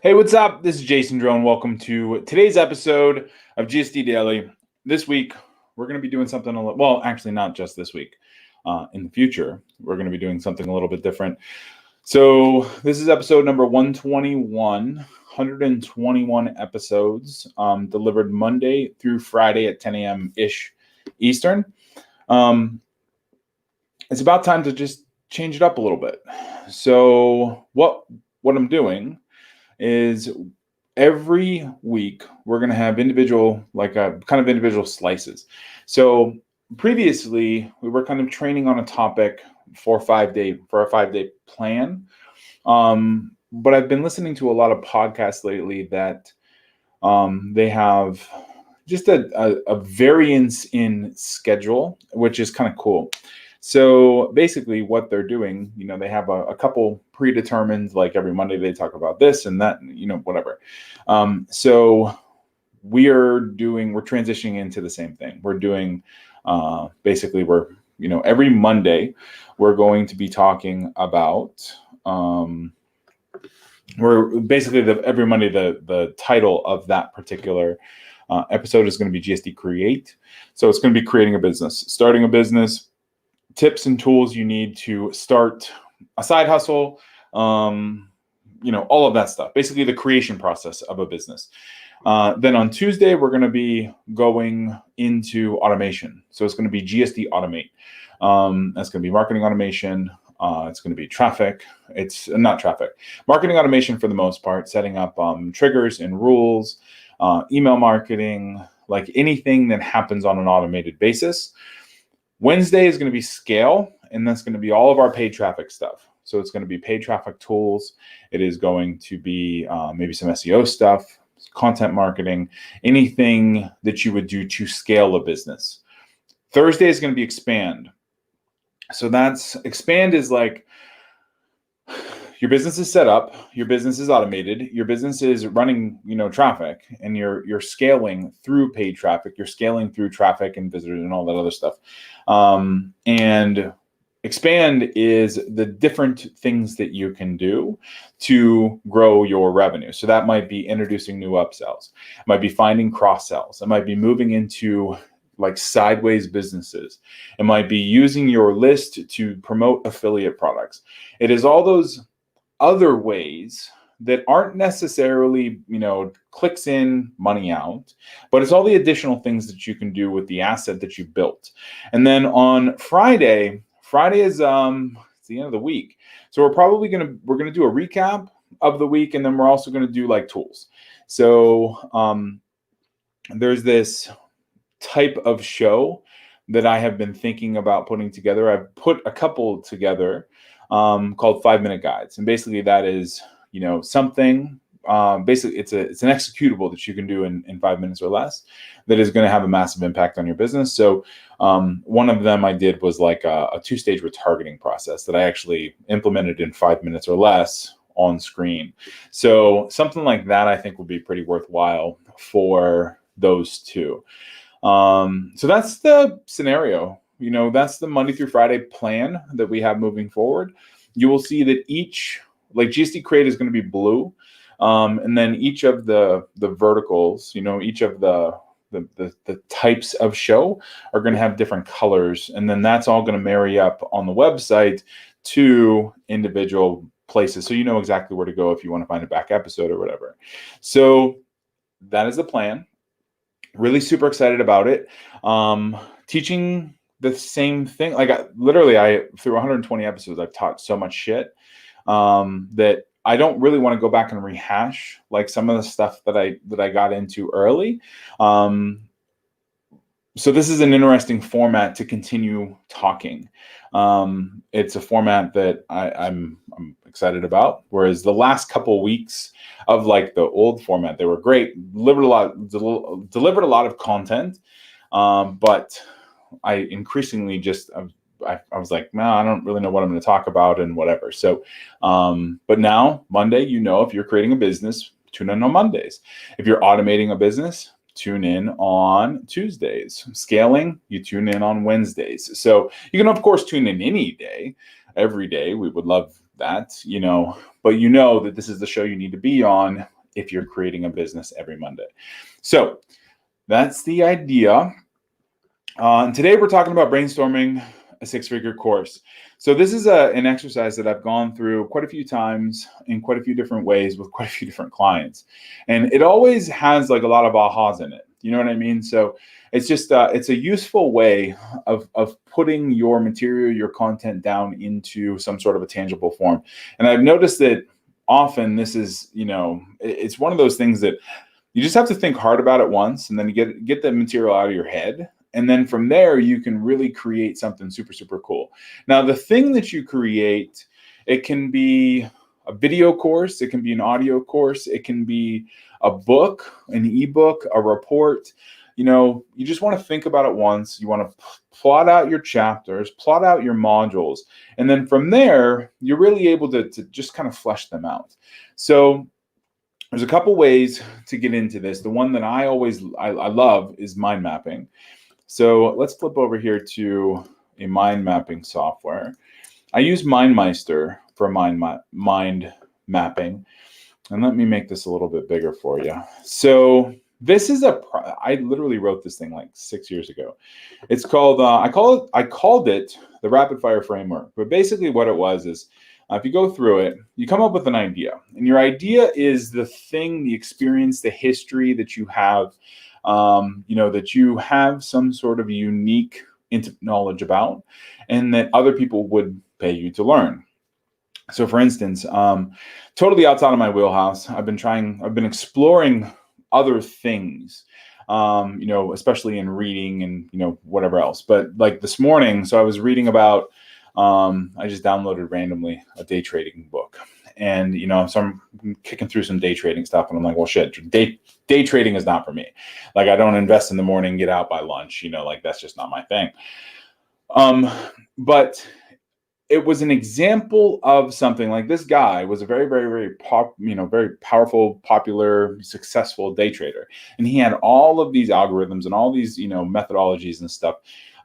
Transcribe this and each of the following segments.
Hey, what's up? This is Jason Drone. Welcome to today's episode of GSD Daily. This week, we're going to be doing something actually not just this week. In the future, we're going to be doing something a little bit different. So this is episode number 121 episodes, delivered Monday through Friday at 10 a.m.-ish Eastern. It's about time to just change it up a little bit. So what I'm doing is every week we're going to have individual slices. So previously we were kind of training on a topic for a 5-day plan. But I've been listening to a lot of podcasts lately that they have just a variance in schedule, which is kind of cool. So basically what they're doing, they have a couple predetermined, like every Monday they talk about this and that, whatever. So we're transitioning into the same thing. We're doing, every Monday we're going to be talking about, every Monday, the title of that particular episode is going to be GSD Create. So it's going to be creating a business, starting a business, tips and tools you need to start a side hustle, all of that stuff. Basically the creation process of a business. Then on Tuesday, we're going to be going into automation. So it's going to be GSD Automate. That's going to be marketing automation. It's going to be marketing automation for the most part, setting up triggers and rules, email marketing, like anything that happens on an automated basis. Wednesday is going to be Scale, and that's going to be all of our paid traffic stuff. So it's going to be paid traffic tools. It is going to be maybe some SEO stuff, content marketing, anything that you would do to scale a business. Thursday is going to be Expand. So Expand is like your business is set up, your business is automated, your business is running, traffic, and you're scaling through paid traffic, you're scaling through traffic and visitors and all that other stuff. And Expand is the different things that you can do to grow your revenue. So that might be introducing new upsells, it might be finding cross sells, it might be moving into like sideways businesses, it might be using your list to promote affiliate products. It is all those other ways that aren't necessarily, clicks in, money out, but it's all the additional things that you can do with the asset that you built. And then on Friday is it's the end of the week. So we're going to do a recap of the week, and then we're also going to do like tools. So there's this type of show that I have been thinking about putting together. I've put a couple together called 5-minute guides. And basically that is, something, basically it's an executable that you can do in 5 minutes or less that is going to have a massive impact on your business. So one of them I did was like a 2-stage retargeting process that I actually implemented in 5 minutes or less on screen. So something like that I think would be pretty worthwhile for those two. So that's the scenario. That's the Monday through Friday plan that we have moving forward. You will see that each, like GSD Create is going to be blue. And then each of the verticals, each of the types of show are going to have different colors. And then that's all going to marry up on the website to individual places. So you know exactly where to go if you want to find a back episode or whatever. So that is the plan. Really super excited about it. Teaching the same thing. Like through 120 episodes, I've taught so much shit that I don't really want to go back and rehash like some of the stuff that I got into early. So this is an interesting format to continue talking. It's a format that I'm excited about. Whereas the last couple of weeks of like the old format, they were great, delivered a lot of content, but I increasingly just I was like, no, I don't really know what I'm going to talk about and whatever. So, but now Monday, if you're creating a business, tune in on Mondays. If you're automating a business, tune in on Tuesdays. Scaling, you tune in on Wednesdays. So you can of course tune in any day, every day. We would love that, but you know that this is the show you need to be on if you're creating a business every Monday. So that's the idea. And today we're talking about brainstorming a six-figure course. So this is an exercise that I've gone through quite a few times in quite a few different ways with quite a few different clients. And it always has like a lot of ahas in it. You know what I mean? So it's just, it's a useful way of putting your material, your content down into some sort of a tangible form. And I've noticed that often this is, it's one of those things that you just have to think hard about it once, and then you get that material out of your head. And then from there, you can really create something super, super cool. Now, the thing that you create, it can be a video course, it can be an audio course, it can be a book, an ebook, a report. You just want to think about it once. You want to plot out your chapters, plot out your modules. And then from there, you're really able to just kind of flesh them out. So there's a couple ways to get into this. The one that I love is mind mapping. So let's flip over here to a mind mapping software. I use Mindmeister for mind mapping. And let me make this a little bit bigger for you. So this is I literally wrote this thing like 6 years ago. It's called, I called it the rapid fire framework. But basically what it was is, if you go through it, you come up with an idea. And your idea is the thing, the experience, the history that you have, that you have some sort of unique knowledge about, and that other people would pay you to learn. So for instance, totally outside of my wheelhouse, I've been exploring other things, especially in reading and, whatever else. But like this morning, so I was reading about, I just downloaded randomly a day trading book. And, so I'm kicking through some day trading stuff, and I'm like, well, shit, day trading is not for me. Like, I don't invest in the morning, get out by lunch, like that's just not my thing. But it was an example of something like this guy was a very, very, very very powerful, popular, successful day trader. And he had all of these algorithms and all these, methodologies and stuff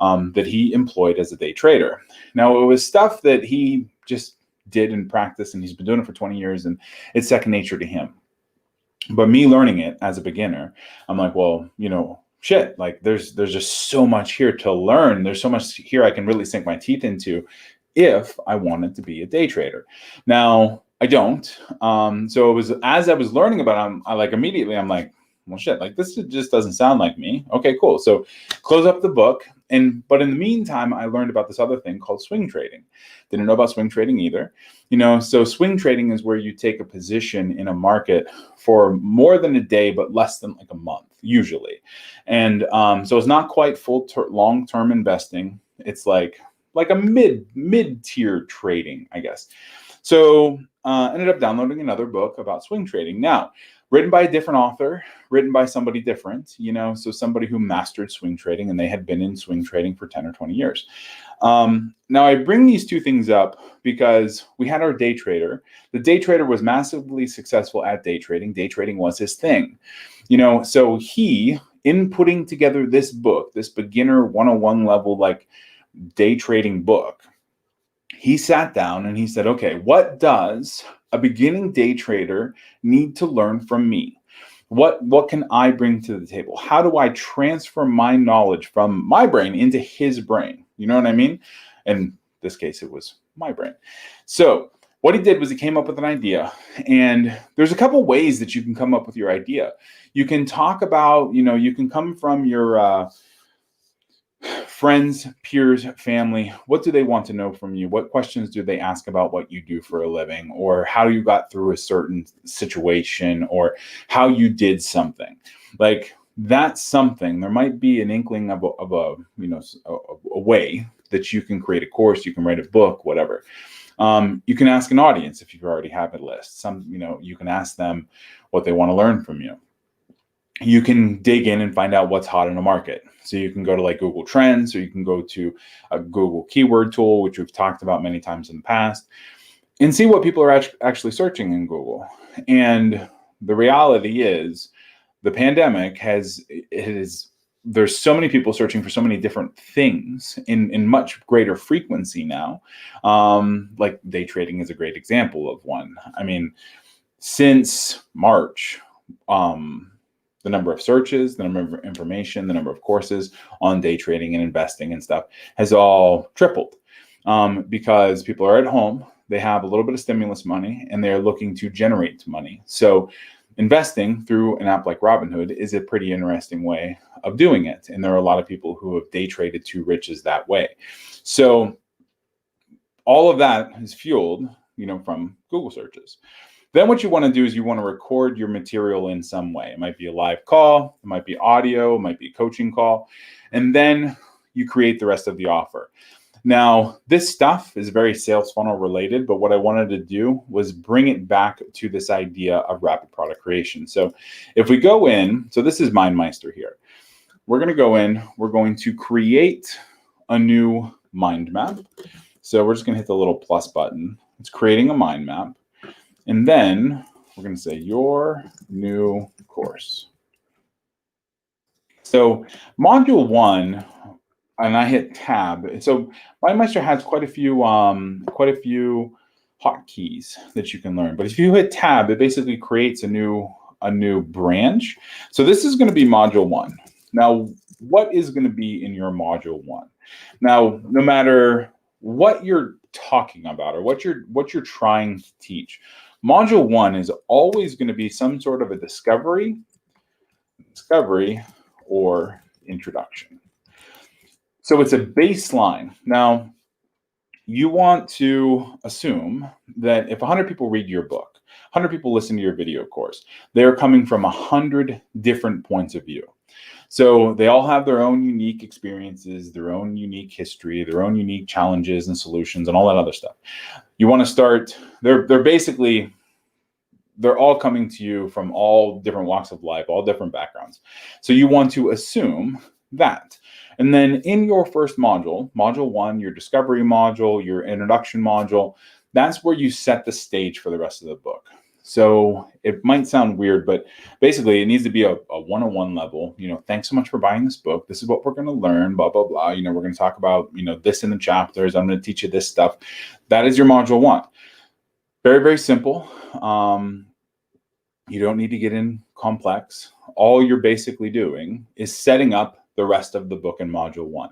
that he employed as a day trader. Now, it was stuff that he just did and practiced, and he's been doing it for 20 years, and it's second nature to him. But me learning it as a beginner, I'm like, well, shit, like there's just so much here to learn. There's so much here I can really sink my teeth into if I wanted to be a day trader. Now, I don't. So it was, as I was learning about it, I'm like, well, shit, like this just doesn't sound like me. Okay, cool. So close up the book. But in the meantime, I learned about this other thing called swing trading. Didn't know about swing trading either. So swing trading is where you take a position in a market for more than a day, but less than like a month, usually. And so it's not quite long-term investing. It's like a mid-tier trading, I guess. So ended up downloading another book about swing trading. Now, written by a different author, written by somebody different, so somebody who mastered swing trading, and they had been in swing trading for 10 or 20 years. Now, I bring these two things up because we had our day trader. The day trader was massively successful at day trading. Day trading was his thing. So he, in putting together this book, this beginner 101 level, like day trading book, he sat down and he said, okay, what does a beginning day trader need to learn from me? What can I bring to the table? How do I transfer my knowledge from my brain into his brain? You know what I mean? In this case, it was my brain. So what he did was he came up with an idea, and there's a couple ways that you can come up with your idea. You can talk about, you can come from your friends, peers, family. What do they want to know from you? What questions do they ask about what you do for a living, or how you got through a certain situation, or how you did something? Like, that's something. There might be an inkling of a way that you can create a course, you can write a book, whatever. You can ask an audience if you already have a list. You can ask them what they want to learn from you. You can dig in and find out what's hot in the market. So you can go to like Google Trends, or you can go to a Google keyword tool, which we've talked about many times in the past, and see what people are actually searching in Google. And the reality is the pandemic has there's so many people searching for so many different things in much greater frequency now. Like day trading is a great example of one. I mean, since March, the number of searches, the number of information, the number of courses on day trading and investing and stuff has all tripled, because people are at home, they have a little bit of stimulus money, and they're looking to generate money. So investing through an app like Robinhood is a pretty interesting way of doing it. And there are a lot of people who have day traded to riches that way. So all of that is fueled, from Google searches. Then what you want to do is you want to record your material in some way. It might be a live call, it might be audio, it might be a coaching call, and then you create the rest of the offer. Now, this stuff is very sales funnel related, but what I wanted to do was bring it back to this idea of rapid product creation. So if we go in, so this is Mindmeister here. We're going to go in, we're going to create a new mind map. So we're just going to hit the little plus button. It's creating a mind map. And then we're going to say your new course. So module 1, and I hit tab. So Mindmeister has quite a few hotkeys that you can learn. But if you hit tab, it basically creates a new branch. So this is going to be module 1. Now, what is going to be in your module 1? Now, no matter what you're talking about or what you're trying to teach, module 1 is always going to be some sort of a discovery or introduction. So it's a baseline. Now, you want to assume that if 100 people read your book, 100 people listen to your video course, they're coming from 100 different points of view. So they all have their own unique experiences, their own unique history, their own unique challenges and solutions and all that other stuff. You want to start, they're all coming to you from all different walks of life, all different backgrounds. So you want to assume that. And then in your first module, module 1, your discovery module, your introduction module, that's where you set the stage for the rest of the book. So it might sound weird, but basically it needs to be a 101 level. Thanks so much for buying this book. This is what we're going to learn, blah, blah, blah. We're going to talk about, this in the chapters. I'm going to teach you this stuff. That is your module 1. Very, very simple. You don't need to get in complex. All you're basically doing is setting up the rest of the book in module 1.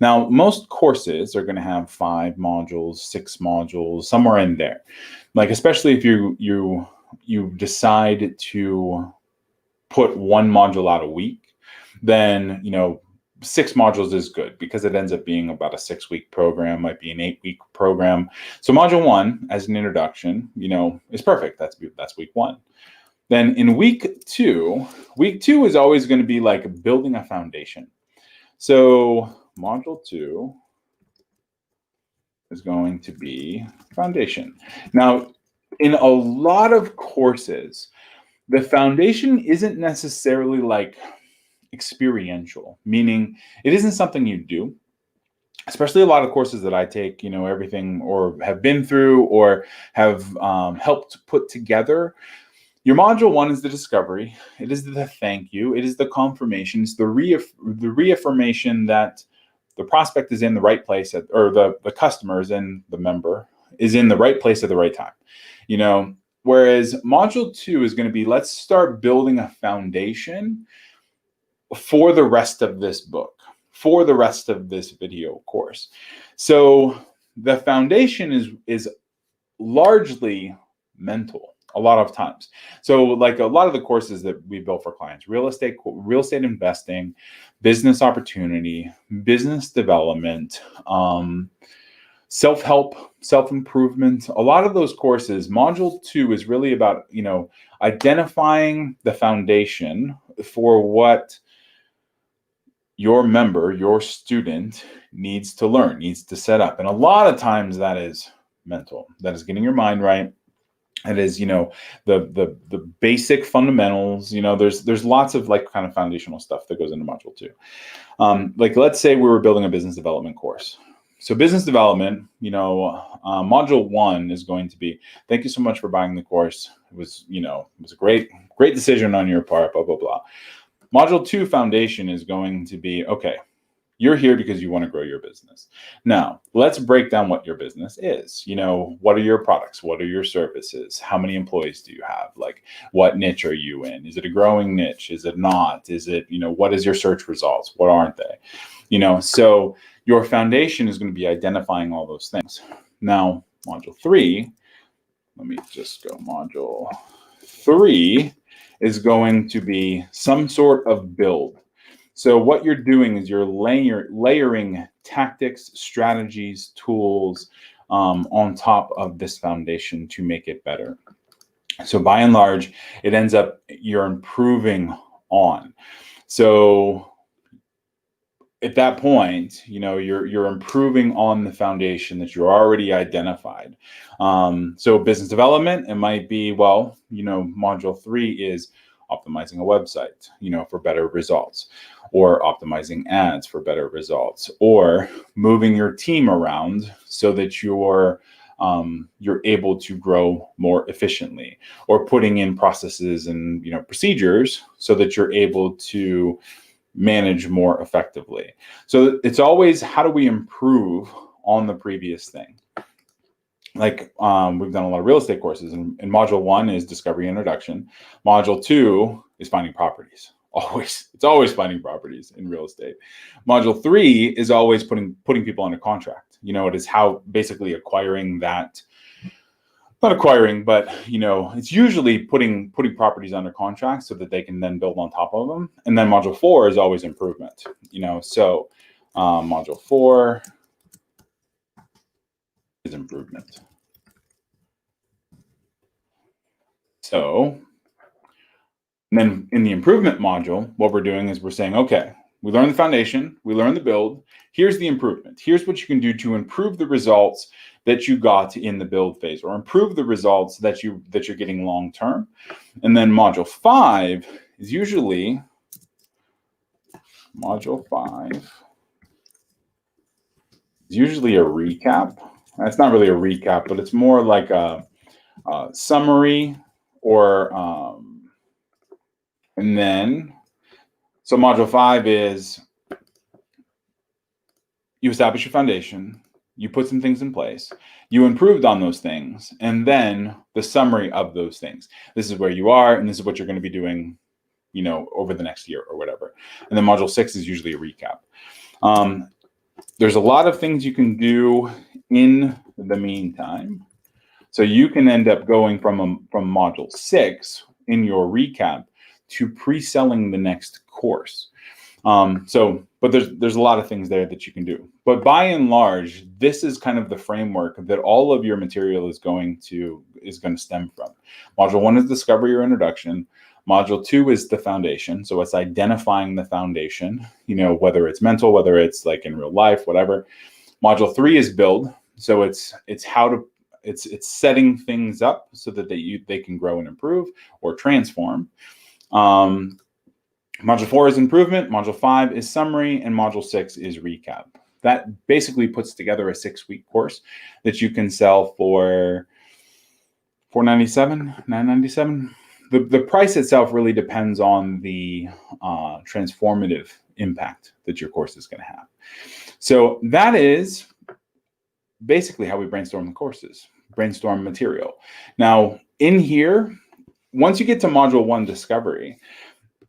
Now, most courses are going to have 5 modules, 6 modules, somewhere in there. Like, especially if you decide to put 1 module out a week, then 6 modules is good because it ends up being about a 6-week program, might be an 8-week program. So module 1 as an introduction, is perfect. That's week 1. Then in week 2 is always going to be like building a foundation. So module 2 is going to be foundation. Now, in a lot of courses, the foundation isn't necessarily like experiential, meaning it isn't something you do. Especially a lot of courses that I take, everything or have been through or have helped put together. Your module 1 is the discovery. It is the thank you. It is the confirmation. It's the reaffirmation that the prospect is in the right place, or the customer is in, the member is in the right place at the right time. Whereas module 2 is going to be, let's start building a foundation for the rest of this book, for the rest of this video course. So the foundation is largely mental. A lot of times. So like a lot of the courses that we built for clients, real estate investing, business opportunity, business development, self-help, self-improvement, a lot of those courses, module 2 is really about, identifying the foundation for what your member, your student needs to learn, needs to set up. And a lot of times that is mental. That is getting your mind right. It is, the basic fundamentals. There's lots of like kind of foundational stuff that goes into module 2. Like let's say we were building a business development course. So business development, module 1 is going to be, thank you so much for buying the course. It was a great decision on your part, blah, blah, blah. Module 2 foundation is going to be, okay, you're here because you want to grow your business. Now, let's break down what your business is. You know, what are your products? What are your services? How many employees do you have? Like, what niche are you in? Is it a growing niche? Is it not? Is it, you know, what is your search results? What aren't they? You know, so your foundation is going to be identifying all those things. Now, module 3, let me just go module 3 is going to be some sort of build. So what you're doing is you're layering tactics, strategies, tools on top of this foundation to make it better. So by and large, it ends up you're improving on. So at that point, you know, you're improving on the foundation that you're already identified. So business development, it might be, well, you know, module 3 is optimizing a website, you know, for better results, or optimizing ads for better results, or moving your team around so that you're able to grow more efficiently, or putting in processes and, you know, procedures so that you're able to manage more effectively. So it's always, how do we improve on the previous thing? Like we've done a lot of real estate courses, and module 1 is discovery introduction. Module 2 is finding properties. It's always finding properties in real estate. Module 3 is always putting people under contract. You know, it is how basically acquiring that, not acquiring, but, you know, it's usually putting properties under contract so that they can then build on top of them. And then module 4 is always improvement, you know, so module 4 is improvement. So, and then in the improvement module, what we're doing is we're saying, okay, we learned the foundation, we learned the build, here's the improvement. Here's what you can do to improve the results that you got in the build phase, or improve the results that you're getting long term. And then module 5 is usually a recap. It's not really a recap, but it's more like a summary, or and then, so module 5 is you establish your foundation, you put some things in place, you improved on those things, and then the summary of those things. This is where you are, and this is what you're going to be doing, you know, over the next year or whatever. And then module 6 is usually a recap. There's a lot of things you can do in the meantime. So you can end up going from module 6 in your recap to pre-selling the next course. But there's a lot of things there that you can do. But by and large, this is kind of the framework that all of your material is going to stem from. Module 1 is discovery or introduction. Module 2 is the foundation. So it's identifying the foundation, you know, whether it's mental, whether it's like in real life, whatever. Module 3 is build. So it's setting things up so that they can grow and improve or transform. Module 4 is improvement, module 5 is summary, and module 6 is recap. That basically puts together a 6-week course that you can sell for $497, $997. The price itself really depends on the transformative impact that your course is going to have. So that is basically how we brainstorm the courses, brainstorm material. Now, in here, once you get to module 1 discovery,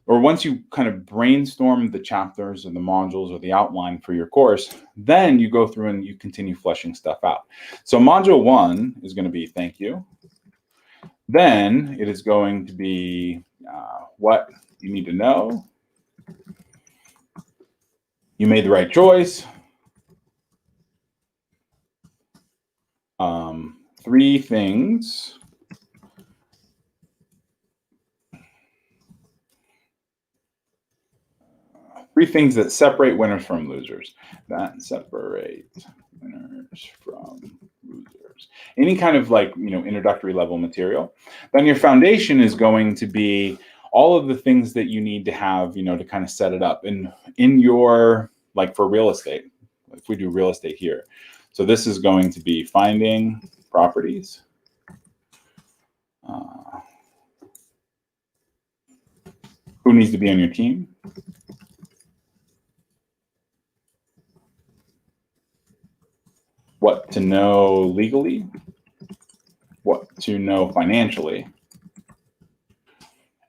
or once you kind of brainstorm the chapters or the modules or the outline for your course, then you go through and you continue fleshing stuff out. So module 1 is going to be thank you. Then it is going to be what you need to know. You made the right choice. 3 things. Three things that separate winners from losers. That separate winners from losers. Any kind of like, you know, introductory level material. Then your foundation is going to be all of the things that you need to have, you know, to kind of set it up. And in your, like for real estate, if we do real estate here. So this is going to be finding properties. Who needs to be on your team? What to know legally? What to know financially?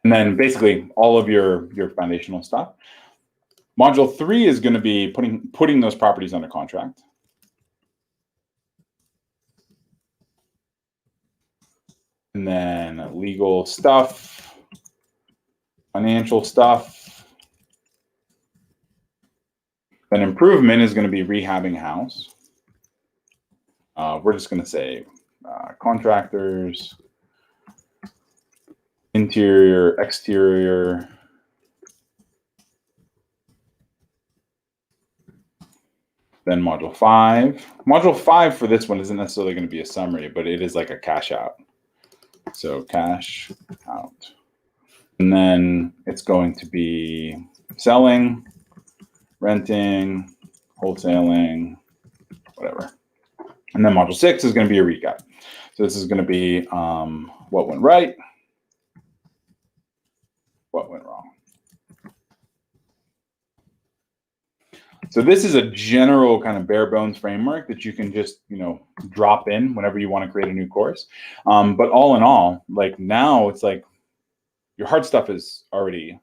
And then basically all of your foundational stuff. Module 3 is going to be putting those properties under contract. And then legal stuff, financial stuff. Then improvement is going to be rehabbing house. We're just going to say contractors, interior, exterior. Then module 5. Module 5 for this one isn't necessarily going to be a summary, but it is like a cash out. So cash out. And then it's going to be selling, renting, wholesaling, whatever. And then module 6 is going to be a recap. So this is going to be what went right, what went wrong. So this is a general kind of bare bones framework that you can just, drop in whenever you want to create a new course. But all in all, like now it's like your hard stuff is you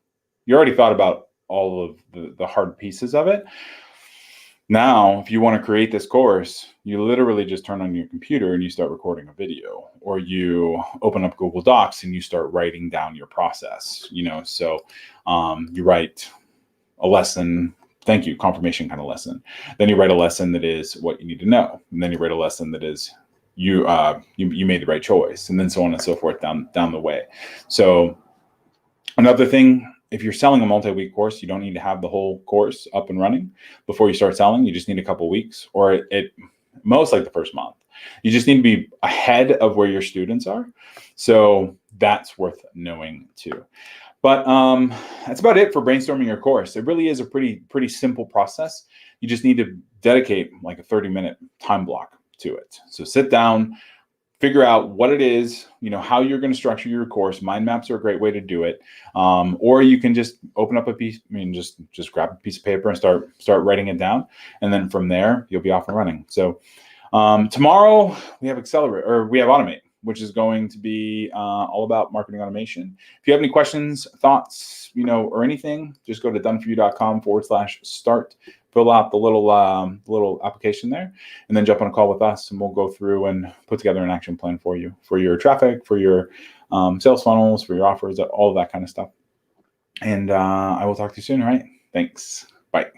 already thought about all of the hard pieces of it. Now, if you want to create this course, you literally just turn on your computer and you start recording a video, or you open up Google Docs and you start writing down your process, so you write a lesson. Thank you, confirmation kind of lesson. Then you write a lesson that is what you need to know. And then you write a lesson that is you made the right choice, and then so on and so forth down the way. So another thing, if you're selling a multi-week course, you don't need to have the whole course up and running before you start selling. You just need a couple weeks, or it most like the first month. You just need to be ahead of where your students are. So that's worth knowing too. But that's about it for brainstorming your course. It really is a pretty simple process. You just need to dedicate like a 30-minute time block to it. So sit down, figure out what it is, how you're going to structure your course. Mind maps are a great way to do it. Or you can just open up a piece, just grab a piece of paper and start writing it down. And then from there, you'll be off and running. So tomorrow we have Automate, which is going to be all about marketing automation. If you have any questions, thoughts, or anything, just go to doneforyou.com/start, fill out the little application there, and then jump on a call with us, and we'll go through and put together an action plan for you, for your traffic, for your sales funnels, for your offers, all of that kind of stuff. And I will talk to you soon. All right. Thanks. Bye.